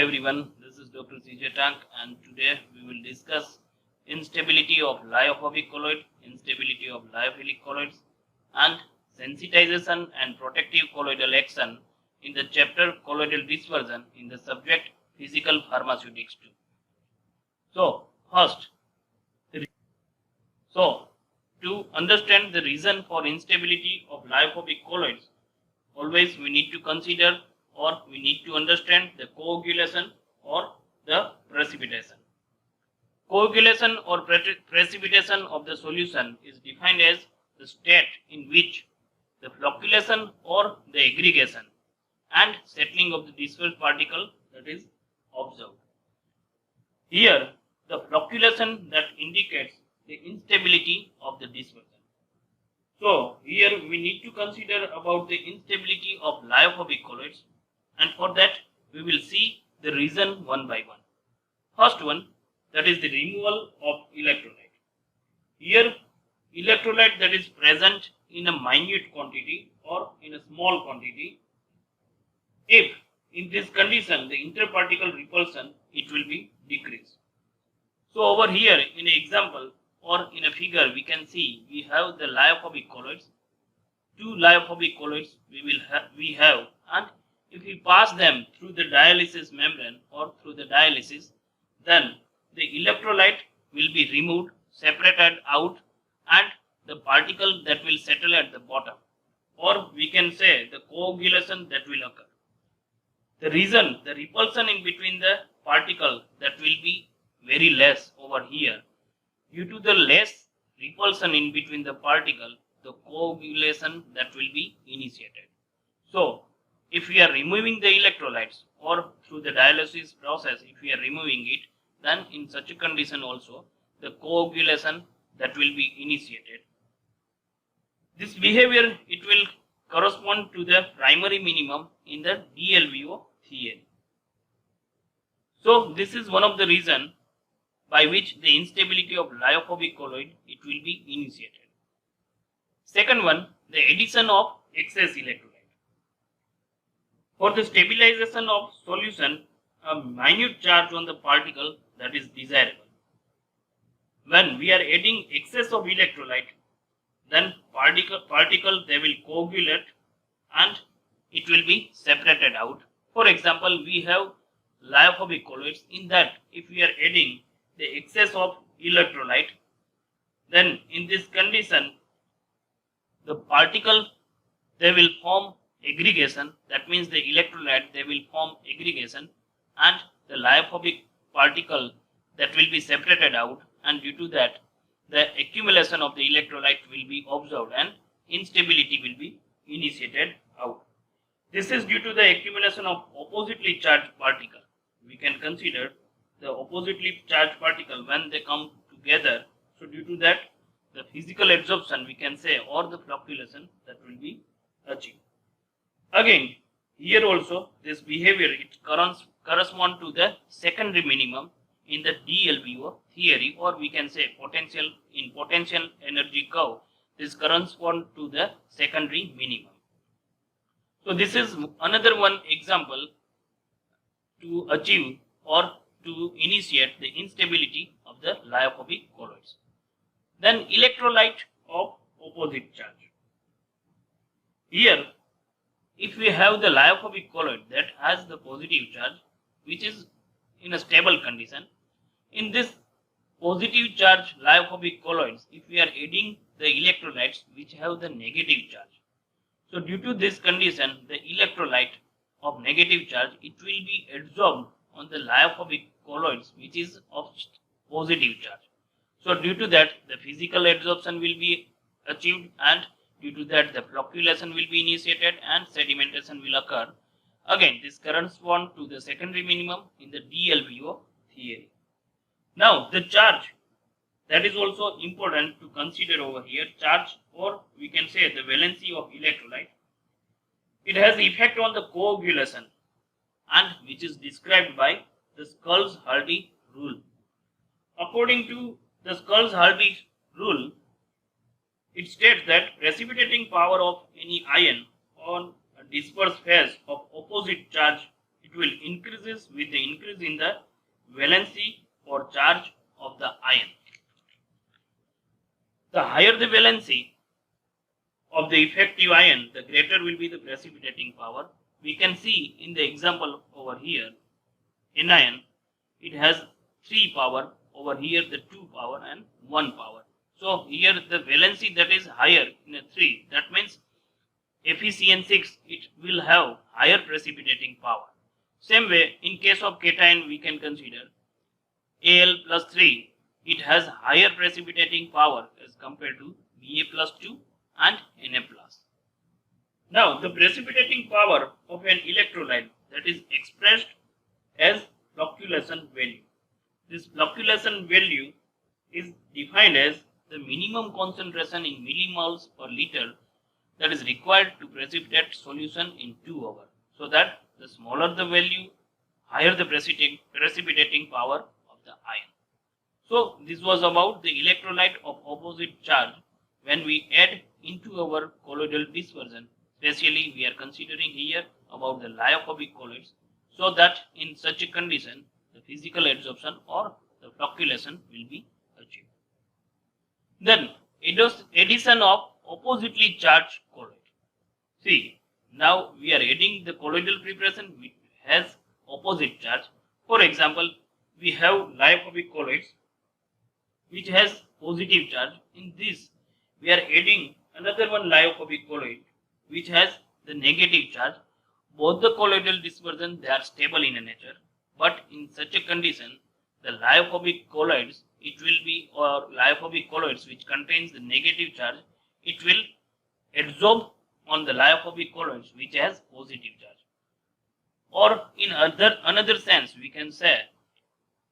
everyone, this is Dr. CJ Tank and today we will discuss instability of lyophobic colloid, instability of lyophilic colloids and sensitization and protective colloidal action in the chapter colloidal dispersion in the subject physical pharmaceutics 2. To understand the reason for instability of lyophobic colloids, always we need to consider or we need to understand the coagulation or the precipitation. Coagulation or precipitation of the solution is defined as the state in which the flocculation or the aggregation and settling of the dispersed particle that is observed. Here, the flocculation that indicates the instability of the dispersion. So, here we need to consider about the instability of lyophobic colloids, and for that we will see the reason one by one. First one, that is the removal of electrolyte. Here, electrolyte that is present in a minute quantity or in a small quantity, if in this condition the interparticle repulsion, it will be decreased. So over here in an example or in a figure we can see we have the lyophobic colloids. Two lyophobic colloids we have, and if we pass them through the dialysis membrane or through the dialysis, then the electrolyte will be removed, separated out, and the particle that will settle at the bottom, or we can say the coagulation that will occur. The reason, the repulsion in between the particle, that will be very less over here. Due to the less repulsion in between the particle, the coagulation that will be initiated. So, if we are removing the electrolytes or through the dialysis process, if we are removing it, then in such a condition also the coagulation that will be initiated. This behavior, it will correspond to the primary minimum in the DLBO theory. So this is one of the reasons by which the instability of lyophobic colloid, it will be initiated. Second one, the addition of excess electrolyte. For the stabilization of solution, a minute charge on the particle that is desirable. When we are adding excess of electrolyte, then particle they will coagulate and it will be separated out. For example, we have lyophobic colloids. In that, if we are adding the excess of electrolyte, then in this condition the particle they will form aggregation. That means the electrolyte they will form aggregation and the lyophobic particle that will be separated out, and due to that the accumulation of the electrolyte will be observed and instability will be initiated out. This is due to the accumulation of oppositely charged particle. We can consider the oppositely charged particle when they come together. So due to that the physical absorption we can say or the flocculation that will be achieved. Again, here also this behavior it corresponds to the secondary minimum in the DLBO theory, or we can say potential energy curve. This corresponds to the secondary minimum. So this is another one example to achieve or to initiate the instability of the lyophobic colloids. Then electrolyte of opposite charge. Here, if we have the lyophobic colloid that has the positive charge which is in a stable condition, in this positive charge lyophobic colloids, if we are adding the electrolytes which have the negative charge, so due to this condition the electrolyte of negative charge, it will be adsorbed on the lyophobic colloids which is of positive charge. So due to that the physical adsorption will be achieved, and due to that the flocculation will be initiated and sedimentation will occur. Again, this corresponds to the secondary minimum in the DLBO theory. Now the charge, that is also important to consider over here. Charge, or we can say the valency of electrolyte, it has effect on the coagulation, and which is described by the Schulz-Hurdy rule. According to the Schulz-Hurdy rule, it states that precipitating power of any ion on a dispersed phase of opposite charge, it it will increases with the increase in the valency or charge of the ion. The higher the valency of the effective ion, the greater will be the precipitating power. We can see in the example over here, anion, it has 3 power, over here the 2 power and 1 power. So here the valency that is higher in a 3, that means FeCN6, it will have higher precipitating power. Same way, in case of cation, we can consider Al plus 3, it has higher precipitating power as compared to Ba plus 2 and Na plus. Now, the precipitating power of an electrolyte, that is expressed as flocculation value. This flocculation value is defined as the minimum concentration in millimoles per liter that is required to precipitate solution in 2 hours. So that the smaller the value, higher the precipitating power of the ion. So this was about the electrolyte of opposite charge when we add into our colloidal dispersion. Especially we are considering here about the lyophobic colloids, so that in such a condition the physical adsorption or the flocculation will be achieved. Then addition of oppositely charged colloid. See, now we are adding the colloidal preparation which has opposite charge. For example, we have lyophobic colloids which has positive charge. In this, we are adding another one lyophobic colloid which has the negative charge. Both the colloidal dispersion, they are stable in nature, but in such a condition, the lyophobic colloids, it will be, or lyophobic colloids which contains the negative charge, it will adsorb on the lyophobic colloids which has positive charge. Or in another sense, we can say,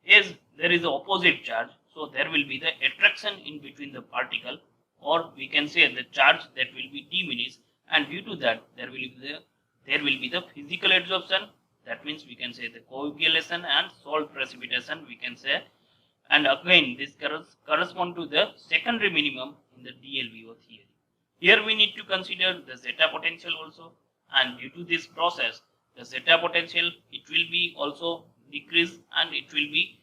is there is opposite charge, so there will be the attraction in between the particle, or we can say the charge that will be diminished, and due to that there will be the physical adsorption. That means we can say the coagulation and salt precipitation, we can say, and again this correspond to the secondary minimum in the DLVO theory. Here we need to consider the zeta potential also, and due to this process the zeta potential, it will be also decreased and it will be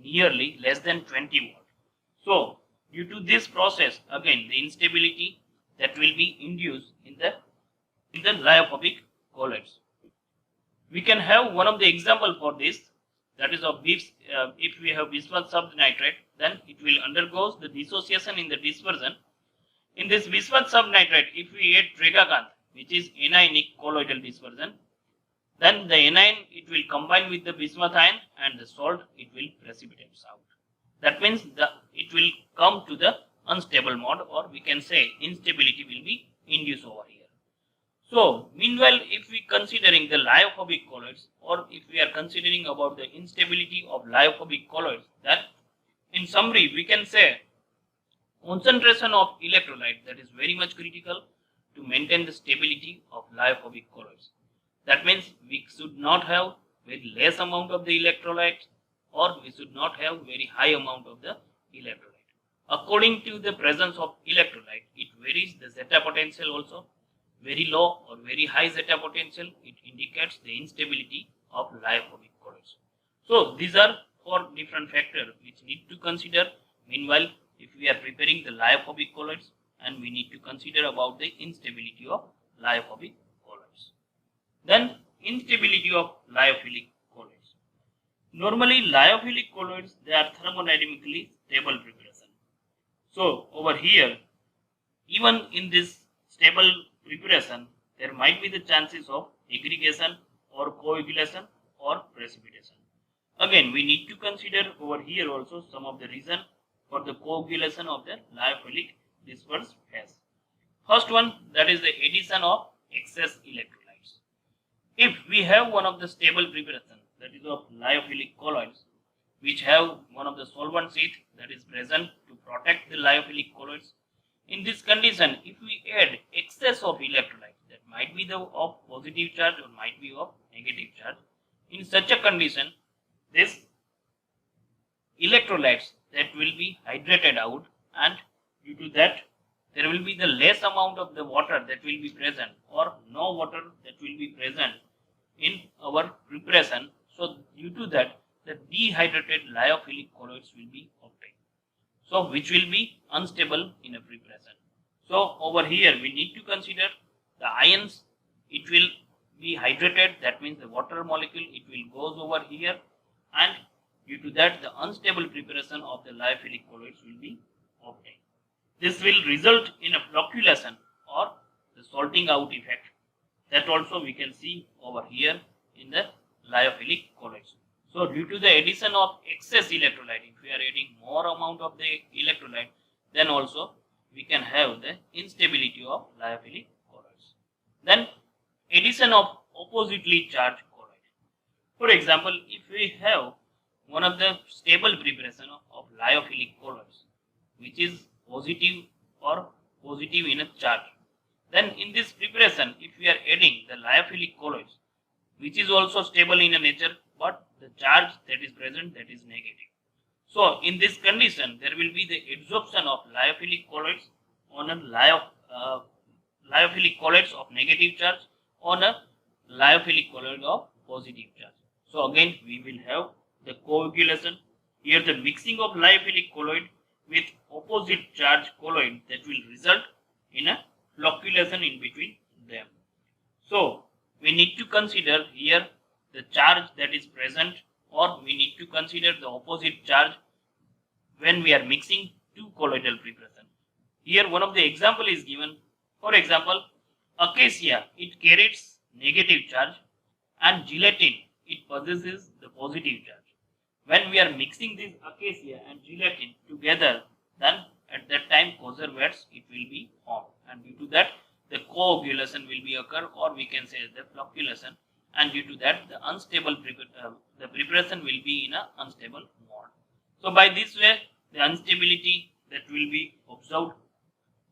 nearly less than 20 volt. So due to this process, again the instability that will be induced in the lyophobic colloids. We can have one of the example for this, that is of if we have bismuth subnitrate, then it will undergo the dissociation in the dispersion. In this bismuth subnitrate, if we add tragacanth, which is anionic colloidal dispersion, then the anion, it will combine with the bismuth ion and the salt, it will precipitate out. That means it will come to the unstable mode, or we can say instability will be induced over here. So meanwhile, if we considering the lyophobic colloids, or if we are considering about the instability of lyophobic colloids, then in summary we can say concentration of electrolyte, that is very much critical to maintain the stability of lyophobic colloids. That means we should not have very less amount of the electrolyte, or we should not have very high amount of the electrolyte. According to the presence of electrolyte, it varies the zeta potential also. Very low or very high zeta potential, it indicates the instability of lyophobic colloids. So these are 4 different factors which need to consider. Meanwhile, if we are preparing the lyophobic colloids, and we need to consider about the instability of lyophobic colloids. Then instability of lyophilic colloids. Normally lyophilic colloids, they are thermodynamically stable preparation. So over here, even in this stable preparation, there might be the chances of aggregation or coagulation or precipitation. Again, we need to consider over here also some of the reason for the coagulation of the lyophilic dispersed phase. First one, that is the addition of excess electrolytes. If we have one of the stable preparation, that is of lyophilic colloids, which have one of the solvent sheath that is present to protect the lyophilic colloids, in this condition, if we add excess of electrolyte, that might be of positive charge or might be of negative charge, in such a condition, this electrolytes that will be hydrated out, and due to that there will be the less amount of the water that will be present, or no water that will be present in our preparation. So due to that, the dehydrated lyophilic colloids will be obtained. So which will be unstable in a preparation. So over here we need to consider the ions. It will be hydrated, that means the water molecule, it will goes over here, and due to that the unstable preparation of the lyophilic colloids will be obtained. This will result in a flocculation or the salting out effect. That also we can see over here in the lyophilic colloids. So due to the addition of excess electrolyte, if we are adding more amount of the electrolyte, then also we can have the instability of lyophilic colloids. Then addition of oppositely charged colloid. For example, if we have one of the stable preparation of lyophilic colloids, which is positive or positive in a charge, then in this preparation, if we are adding the lyophilic colloids, which is also stable in a nature, but the charge that is present, that is negative. So in this condition, there will be the absorption of lyophilic colloids on a lyophilic colloids of negative charge on a lyophilic colloid of positive charge. So again we will have the coagulation. Here the mixing of lyophilic colloid with opposite charge colloid, that will result in a flocculation in between them. So we need to consider here the charge that is present, or we need to consider the opposite charge when we are mixing two colloidal preparation. Here one of the example is given. For example, acacia, it carries negative charge, and gelatin, it possesses the positive charge. When we are mixing this acacia and gelatin together, then at that time conservates it will be formed, and due to that the coagulation will be occur, or we can say the flocculation, and due to that the unstable the preparation will be in a unstable mode. So by this way the instability that will be observed.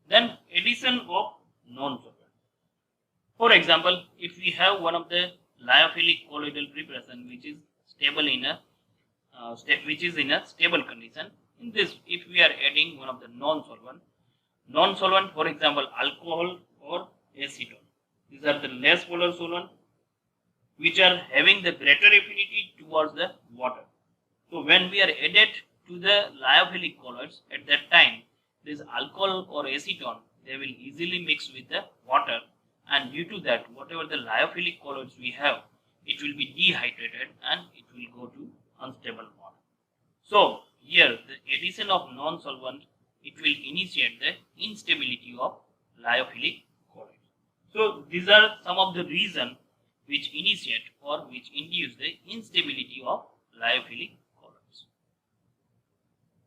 Then addition of non-solvent. For example, if we have one of the lyophilic colloidal preparation which is stable in a stable condition, in this if we are adding one of the non-solvent, for example alcohol or acetone, these are the less polar solvent which are having the greater affinity towards the water. So when we are added to the lyophilic colloids, at that time this alcohol or acetone, they will easily mix with the water, and due to that whatever the lyophilic colloids we have, it will be dehydrated and it will go to unstable mode. So here the addition of non-solvent, it will initiate the instability of lyophilic colloids. So these are some of the reasons which initiate or which induce the instability of lyophilic colloids.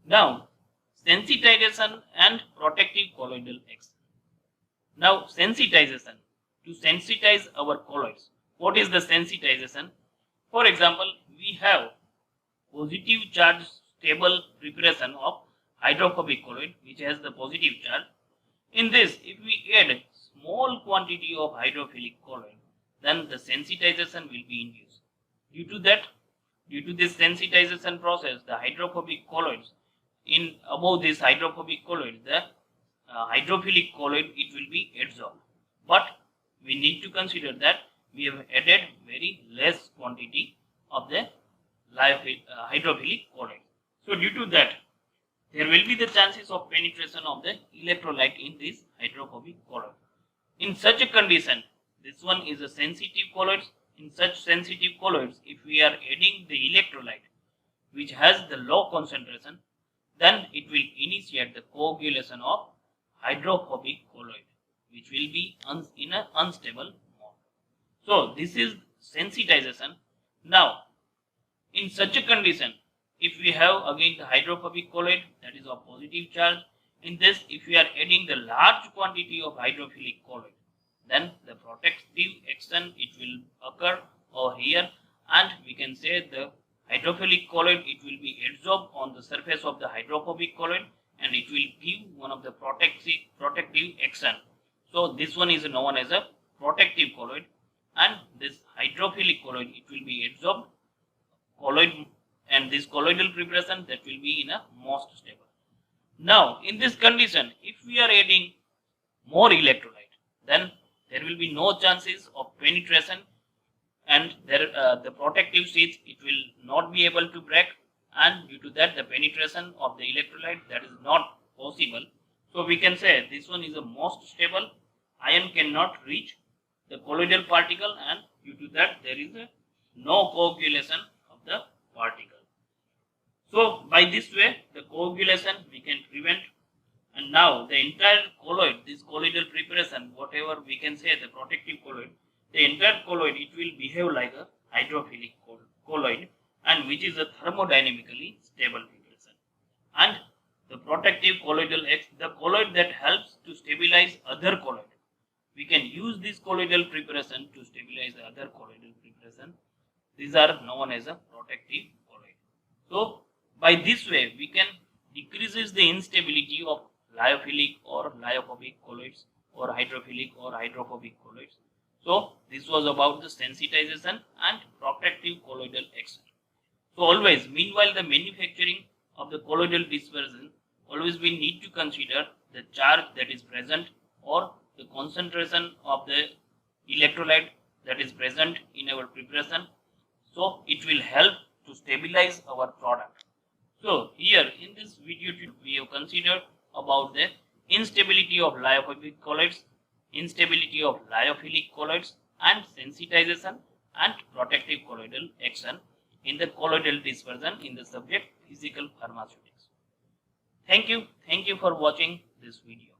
Now sensitization and protective colloidal action. Now sensitization, to sensitize our colloids. What is the sensitization? For example, we have positive charge stable preparation of hydrophobic colloid which has the positive charge. In this, if we add small quantity of hydrophilic colloid, then the sensitization will be induced. Due to this sensitization process, the hydrophobic colloids, in above this hydrophobic colloid, the hydrophilic colloid, it will be adsorbed. But we need to consider that we have added very less quantity of the hydrophilic colloid. So due to that, there will be the chances of penetration of the electrolyte in this hydrophobic colloid. In such a condition, this one is a sensitive colloid. In such sensitive colloids, if we are adding the electrolyte which has the low concentration, then it will initiate the coagulation of hydrophobic colloid which will be in an unstable mode. So this is sensitization. Now in such a condition, if we have again the hydrophobic colloid that is of positive charge, in this if we are adding the large quantity of hydrophilic colloid, then the protective action it will occur over here, and we can say the hydrophilic colloid, it will be adsorbed on the surface of the hydrophobic colloid and it will give one of the protective action. So this one is known as a protective colloid, and this hydrophilic colloid, it will be adsorbed colloid, and this colloidal preparation that will be in a most stable. Now in this condition, if we are adding more electrolyte, then there will be no chances of penetration and the protective sheath, it will not be able to break, and due to that the penetration of the electrolyte, that is not possible. So we can say this one is the most stable. Ion cannot reach the colloidal particle, and due to that there is no coagulation of the particle. So by this way the coagulation we can prevent. And now the entire colloid, this colloidal preparation, whatever we can say the protective colloid, the entire colloid, it will behave like a hydrophilic colloid, and which is a thermodynamically stable preparation. And the protective colloidal X, the colloid that helps to stabilize other colloid, we can use this colloidal preparation to stabilize the other colloidal preparation. These are known as a protective colloid. So by this way we can decreases the instability of lyophilic or lyophobic colloids, or hydrophilic or hydrophobic colloids. So this was about the sensitization and protective colloidal action. So always, meanwhile the manufacturing of the colloidal dispersion, always we need to consider the charge that is present, or the concentration of the electrolyte that is present in our preparation. So it will help to stabilize our product. So here in this video we have considered about the instability of lyophobic colloids, instability of lyophilic colloids, and sensitization and protective colloidal action in the colloidal dispersion in the subject physical pharmaceutics. Thank you for watching this video.